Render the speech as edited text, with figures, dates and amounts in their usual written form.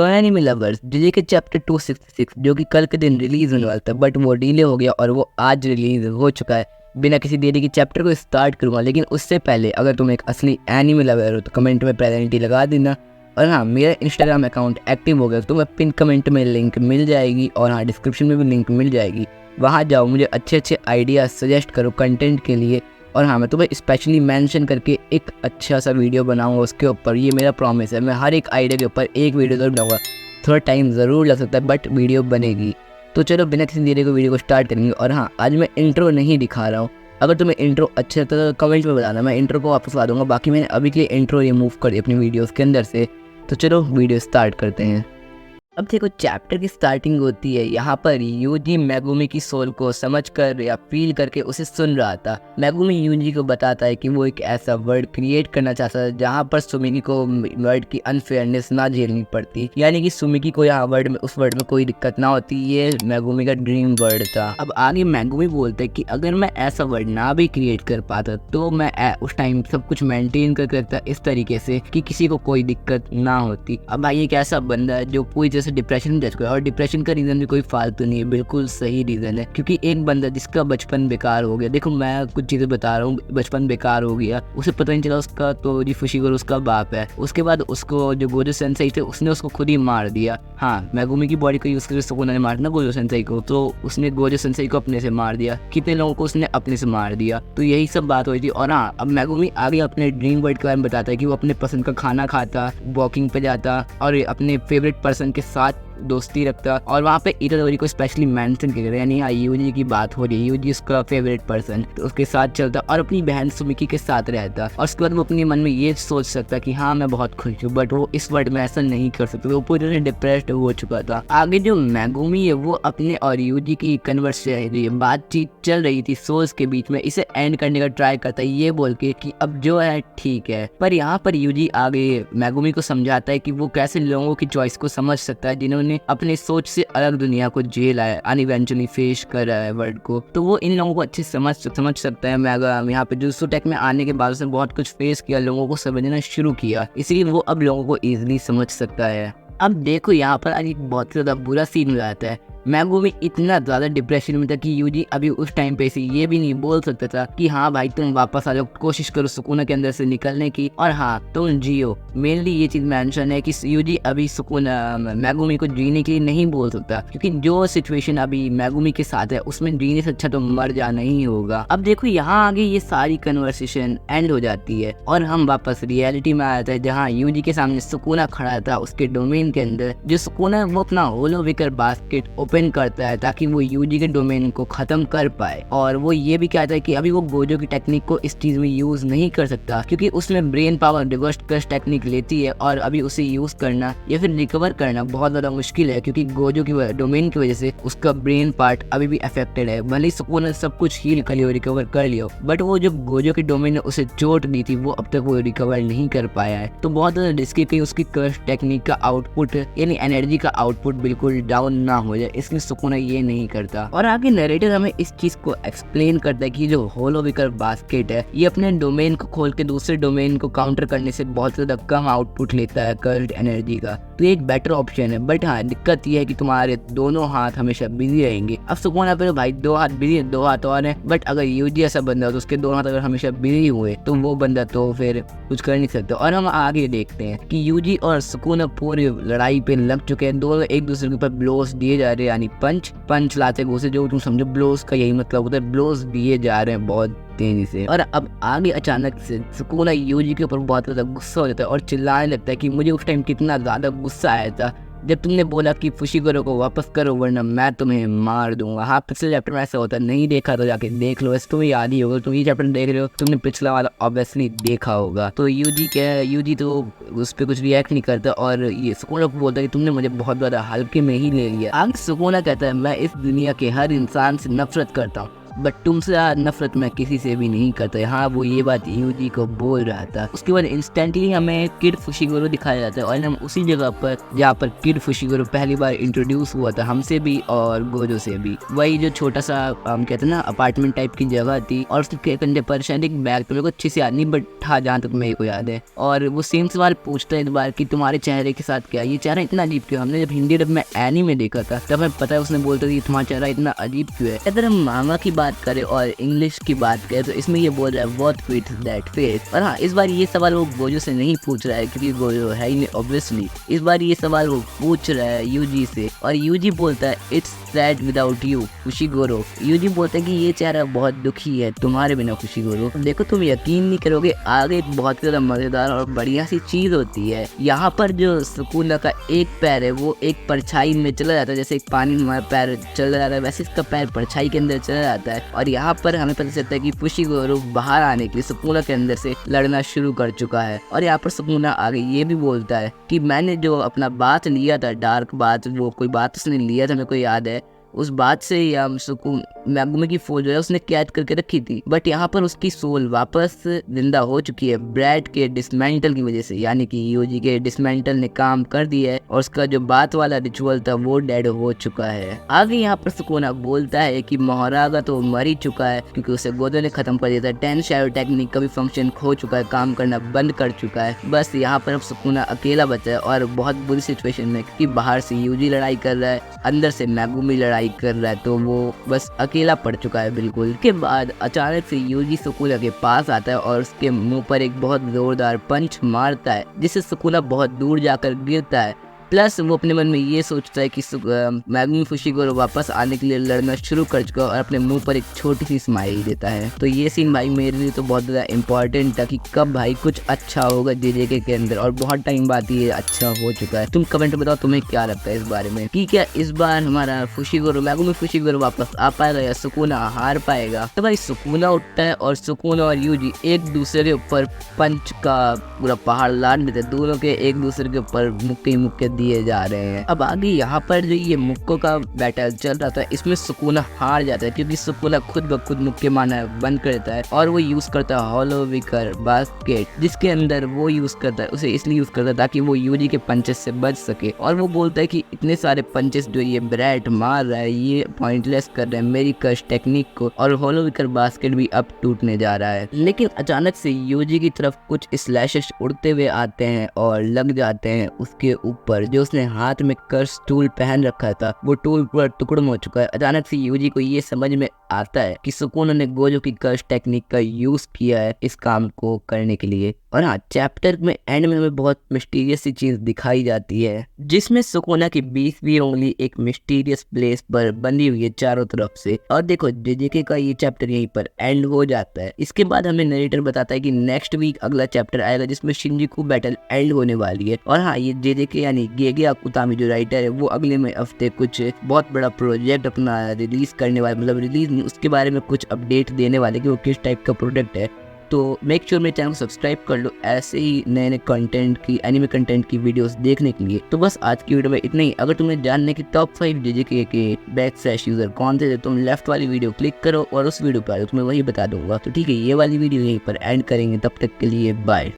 तो anime lovers DJ के chapter 266 जो कि कल के दिन रिलीज होने वाला था बट वो डिले हो गया और वो आज रिलीज हो चुका है। बिना किसी देरी के चैप्टर को स्टार्ट करूँगा, लेकिन उससे पहले अगर तुम एक असली एनिमे लवर हो तो कमेंट में प्रेजेंटी लगा देना। और हाँ, मेरा इंस्टाग्राम अकाउंट एक्टिव हो गया, तुम्हें पिन कमेंट में लिंक मिल जाएगी और हाँ डिस्क्रिप्शन में भी लिंक मिल जाएगी। वहाँ जाओ, मुझे अच्छे अच्छे आइडियाज़ सजेस्ट करो कंटेंट के लिए। और हाँ, मैं तुम्हें स्पेशली मेंशन करके एक अच्छा सा वीडियो बनाऊंगा उसके ऊपर, ये मेरा प्रॉमिस है। मैं हर एक आइडिया के ऊपर एक वीडियो जरूर बनाऊंगा, थोड़ा टाइम ज़रूर लग सकता है बट वीडियो बनेगी। तो चलो बिना किसी देरी को वीडियो को स्टार्ट करेंगे। और हाँ, आज मैं इंट्रो नहीं दिखा रहा हूँ, अगर तुम्हें इंट्रो अच्छा लगता है तो कमेंट में बताना, मैं इंट्रो को वापस ला दूंगा। बाकी मैंने अभी के लिए इंट्रो रिमूव कर दी अपनी वीडियोज़ के अंदर से। तो चलो वीडियो स्टार्ट करते हैं। अब देखो, चैप्टर की स्टार्टिंग होती है, यहाँ पर यूजी मेगुमी की सोल को समझकर या फील करके उसे सुन रहा था। मेगुमी यूजी को बताता है कि वो एक ऐसा वर्ल्ड क्रिएट करना चाहता है जहाँ पर सुमिकी को वर्ल्ड की अनफेयरनेस ना झेलनी पड़ती, यानी कि सुमिकी को यहाँ वर्ल्ड में उस वर्ल्ड में कोई दिक्कत ना होती। ये मेगुमी का ड्रीम वर्ल्ड था। अब आगे मेगुमी बोलते हैं कि अगर मैं ऐसा वर्ल्ड ना भी क्रिएट कर पाता तो मैं उस टाइम सब कुछ मेंटेन कर रखता इस तरीके से कि किसी को कोई दिक्कत ना होती। अब भाई एक ऐसा बंदा है जो पूरी जैसे डिप्रेशन में चुका है, और डिप्रेशन का रीजन भी कोई फालतू नहीं है, बिल्कुल सही रीजन है। क्योंकि एक बंदा जिसका बचपन बेकार हो गया, देखो मैं कुछ चीजें बता रहा हूँ, बचपन बेकार हो गया, उसे पता नहीं चला उसका तो जी फुशिगोरो उसका बाप है। उसके बाद उसको जो गोजो सेंसेई थे उसने उसको खुद ही मार दिया। हाँ, मेगुमी की बॉडी को यूज करके सुकुना ने मारना गोजो सेंसेई को, तो उसने गोजो सेंसेई को अपने से मार दिया। कितने लोगों को उसने अपने से मार दिया, तो यही सब बात हुई थी। और हाँ, अब मेगुमी आगे अपने ड्रीम वर्ल्ड के बारे में बताता है कि वो अपने पसंद का खाना खाता, वॉकिंग पे जाता और अपने फेवरेट पर्सन के साथ दोस्ती रखता। और वहाँ पे इटादोरी को स्पेशली मेंशन किया, यानी हाँ यूजी की बात हो रही है, यूजी उसका फेवरेट पर्सन, तो उसके साथ चलता और अपनी बहन सुमिकी के साथ रहता। और उसके बाद वो अपने मन में ये सोच सकता कि हाँ मैं बहुत खुश हूँ, बट वो इस वर्ल्ड में ऐसा नहीं कर सकता, वो पूरी तरह डिप्रेस्ड हो चुका था। आगे जो मेगुमी है वो अपने और यूजी की कन्वर्सेशन बातचीत चल रही थी सोल्स के बीच में, इसे एंड करने का ट्राई करता है ये बोल के कि अब जो है ठीक है। पर यहाँ पर यूजी आगे मेगुमी को समझाता है कि वो कैसे लोगों की चॉइस को समझ सकता है जिन्होंने अपने सोच से अलग दुनिया को झेला है, अनइवेंचुअली फेस कर रहा है वर्ल्ड को, तो वो इन लोगों को अच्छे समझ सकता है। मैं यहाँ पे जुत्सु टेक में आने के बाद उसने बहुत कुछ फेस किया, लोगों को समझना शुरू किया, इसलिए वो अब लोगों को इजीली समझ सकता है। अब देखो यहाँ पर आज एक बहुत ज़्यादा बुरा सीन हो जाता है। मेगुमी इतना ज़्यादा डिप्रेशन में था कि यूजी अभी उस टाइम पे से ये भी नहीं बोल सकता था कि हाँ भाई तुम वापस आ जाओ, कोशिश करो सुकूना के अंदर से निकलने की, और हाँ तुम जियो। मेनली ये चीज़ मेंशन है कि यूजी अभी सुकूना मेगुमी को जीने के लिए नहीं बोल सकता, क्योंकि जो सिचुएशन अभी मेगुमी के साथ है उसमें जीने से अच्छा तो मर जाना ही होगा। अब देखो यहाँ आगे ये सारी कन्वर्सेशन एंड हो जाती है और हम वापस रियलिटी में आ जाते हैं, जहाँ यूजी के सामने सुकूना खड़ा था उसके डोमेन के अंदर। जो सुकूना वो अपना होलो विकर बास्केट ओपन करता है ताकि वो यूजी के डोमेन को खत्म कर पाए, और वो ये भी कहता है कि अभी वो गोजो की टेक्निक को इस चीज में यूज नहीं कर सकता क्योंकि उसमें brain power reverse crush technique लेती है, और अभी उसे यूज करना या फिर रिकवर करना बहुत ज्यादा मुश्किल है, क्योंकि गोजो की डोमेन की वजह से उसका ब्रेन पार्ट अभी भी अफेक्टेड है। भले ही सुकून ने सब कुछ हील कर लियो, रिकवर कर लियो, बट वो जो गोजो की डोमेन ने उसे चोट दी थी वो अब तक वो रिकवर नहीं कर पाया है। तो बहुत ज्यादा रिस्की कहीं उसकी क्रश टेक्निक का आउटपुट यानी एनर्जी का आउटपुट बिल्कुल डाउन ना हो जाए, इसलिए सुकूना ये नहीं करता। और आगे नरेटर हमें इस चीज को एक्सप्लेन करता है कि जो होलो विकर बास्केट है ये अपने डोमेन को खोल के दूसरे डोमेन को काउंटर करने से बहुत ज्यादा कम आउटपुट लेता है कर्ड एनर्जी का, तो एक बेटर ऑप्शन है। बट हाँ, दिक्कत ये है कि तुम्हारे दोनों हाथ हमेशा बिजी रहेंगे। अब सुकूना पे भाई दो हाथ बिजी है, दो हाथ और है, बट अगर यूजी ऐसा बंदा हो तो उसके दोनों हाथ अगर हमेशा बिजी हुए तो वो बंदा तो फिर कुछ कर नहीं सकता। और हम आगे देखते हैं कि यूजी और सुकूना पूरी लड़ाई पे लग चुके हैं, दोनों एक दूसरे के ऊपर ब्लोस दिए जा रहे हैं, यानी पंच लाते घुसे, जो तुम समझो ब्लोस का यही मतलब होता है, ब्लोस दिए जा रहे हैं बहुत तेजी से। और अब आगे अचानक से सुकूना यूजी के ऊपर बहुत ज्यादा गुस्सा हो जाता है और चिल्लाने लगता है कि मुझे उस टाइम कितना ज्यादा गुस्सा आया था जब तुमने बोला कि फुशिगोरो को वापस करो वरना मैं तुम्हें मार दूंगा। हाँ, पिछले चैप्टर में ऐसा होता है, नहीं देखा तो जाके देख लो, वैसे तुम्हें याद ही होगा, तुम ये चैप्टर देख रहे हो, तुमने पिछला वाला ऑब्वियसली देखा होगा। तो यूजी तो उस पर कुछ रिएक्ट नहीं करता और ये सुकूना को बोलता है कि तुमने मुझे बहुत ज़्यादा हल्के में ही ले लिया। आगे सुकूना कहता है मैं इस दुनिया के हर इंसान से नफरत करता हूँ, बट तुमसे नफरत मैं किसी से भी नहीं करता। हाँ, वो ये बात यूजी को बोल रहा था। उसके बाद इंस्टेंटली हमें किड फुशिगोरो दिखाया जाता है और हम उसी जगह पर जहाँ पर किड फुशिगोरो पहली बार इंट्रोड्यूस हुआ था हमसे भी और गोजो से भी। वही जो छोटा सा हम कहते हैं ना अपार्टमेंट टाइप की जगह थी और उसके कंधे पर शायद एक बैग, तो मेरे को अच्छे से याद नहीं बट हाँ जहाँ तक मेरे को याद है। और वो सेम सवाल पूछता है इस बार कि तुम्हारे चेहरे के साथ क्या, ये चेहरा इतना अजीब क्यों। हमने जब हिंदी डब में एनीमे देखा था तब हमें पता है उसने बोलता था तुम्हारा चेहरा इतना अजीब क्यों है। अगर हम मांगा की बात करें और इंग्लिश की बात करें तो इसमें ये बोल रहा है व्हाट फिट्स दैट फेस। और हाँ, इस बार ये सवाल वो गोजो से नहीं पूछ रहा है क्योंकि गोजो है ही नहीं ऑब्वियसली। इस बार ये सवाल वो पूछ रहा है यूजी से और यूजी बोलता है it's sad without you Fushiguro. Yuji बोलता है कि ये चेहरा बहुत दुखी है तुम्हारे बिना फुशिगोरो। देखो तुम यकीन नहीं करोगे, आगे एक बहुत ज़्यादा मज़ेदार और बढ़िया सी चीज़ होती है। यहाँ पर जो सुकुना का एक पैर है वो एक परछाई में चला जाता है, जैसे एक पानी में हमारा पैर चला जाता है वैसे इसका पैर परछाई के अंदर चला जाता है। और यहाँ पर हमें पता चलता है कि फुशिगोरो बाहर आने के लिए सुकुना के अंदर से लड़ना शुरू कर चुका है। और यहाँ पर सुकुना आगे ये भी बोलता है कि मैंने जो अपना बात लिया था, डार्क बात, वो कोई बात उसने लिया था मेरे को याद है, उस बात से ही हम सुकून मैगुमी की फौज जो है उसने कैद करके रखी थी। बट यहाँ पर उसकी सोल वापस जिंदा हो चुकी है ब्रैड के डिसमेंटल की वजह से, यानी कि यूजी के डिसमेंटल ने काम कर दिया है और उसका जो बात वाला रिचुअल था वो डेड हो चुका है। आगे यहाँ पर सुकुना बोलता है कि मोहरागा तो मर ही चुका है क्योंकि उसे गोदो ने खत्म कर दिया था। 10 शैडो टेक्निक का भी फंक्शन खो चुका है, काम करना बंद कर चुका है। बस यहाँ पर अब सुकुना अकेला बचा है और बहुत बुरी सिचुएशन में, क्योंकि बाहर से यूजी लड़ाई कर रहा है, अंदर से मैगुमी लड़ाई कर रहा है, तो वो बस अकेला पड़ चुका है बिल्कुल। के बाद अचानक से यूजी सुकुना के पास आता है और उसके मुंह पर एक बहुत जोरदार पंच मारता है जिससे सुकुना बहुत दूर जाकर गिरता है। प्लस वो अपने मन में ये सोचता है कि मैगुमी फुशिगोरो वापस आने के लिए लड़ना शुरू कर चुका और अपने मुंह पर एक छोटी सी स्माइल देता है। तो ये सीन भाई मेरे लिए तो बहुत ज़्यादा इंपॉर्टेंट था कि कब भाई कुछ अच्छा होगा जेजेके के अंदर, और बहुत टाइम बाद ये अच्छा हो चुका है। तुम कमेंट में बताओ तुम्हें क्या लगता है इस बारे में कि क्या इस बार हमारा फुशिगोरो मैगुमी फुशिगोरो वापस आ पाएगा या सुकुना हार पाएगा। तो भाई सुकुना उठता है और सुकुना और यूजी एक दूसरे के ऊपर पंच का पूरा पहाड़ लाद देते हैं, दोनों के एक दूसरे के ऊपर मुक्के दिए जा रहे हैं। अब आगे यहाँ पर जो ये मुक्कों का बैटल चल रहा था इसमें सुकुना हार जाता है क्योंकि सुकुना खुद ब खुद मुक्के मारना बंद कर देता है और वो यूज करता है हॉलो विकर बास्केट, जिसके अंदर वो यूज करता है, उसे इसलिए यूज करता है ताकि वो यूजी के पंचेस से बच सके। और वो बोलता है कि इतने सारे पंचेस जो ये ब्रैड मार रहा है ये पॉइंटलेस कर रहे हैं मेरी कर्श टेक्निक को, और हॉलो विकर बास्केट भी अब टूटने जा रहा है। लेकिन अचानक से यूजी की तरफ कुछ स्लैशेस उड़ते हुए आते हैं और लग जाते हैं उसके ऊपर। जो उसने हाथ में कर्स टूल पहन रखा था वो टूल पूरा टुकड़ा हो चुका है। अचानक से यूजी को ये समझ में आता है कि सुकुना ने गोजो की कर्स टेक्निक का यूज किया है इस काम को करने के लिए। और हाँ, चैप्टर में एंड में हमें बहुत मिस्टीरियस सी चीज दिखाई जाती है जिसमें सुकुना की 20वीं उंगली एक मिस्टीरियस प्लेस पर बंधी हुई है चारों तरफ से। और देखो जेजेके का ये चैप्टर यहीं पर एंड हो जाता है। इसके बाद हमें नरेटर बताता है कि नेक्स्ट वीक अगला चैप्टर आएगा जिसमें शिनजुकू बैटल एंड होने वाली है। और हाँ, ये जेजेके यानी गेगे अकुतामी जो राइटर है वो अगले में हफ्ते कुछ बहुत बड़ा प्रोजेक्ट अपना रिलीज करने वाले, मतलब रिलीज नहीं, उसके बारे में कुछ अपडेट देने वाले कि वो किस टाइप का प्रोडक्ट है। तो मेक श्योर मेरे चैनल को सब्सक्राइब कर लो ऐसे ही नए नए कंटेंट की, एनिमे कंटेंट की वीडियोस देखने के लिए। तो बस आज की वीडियो में इतना ही। अगर तुम्हें जानने की टॉप 5 जेजेके के बैकस्लैश यूजर कौन थे तो तुम लेफ्ट वाली वीडियो क्लिक करो और उस वीडियो पर तुम्हें वही बता दूंगा। तो ठीक है, ये वाली वीडियो यहीं पर एंड करेंगे, तब तक के लिए बाय।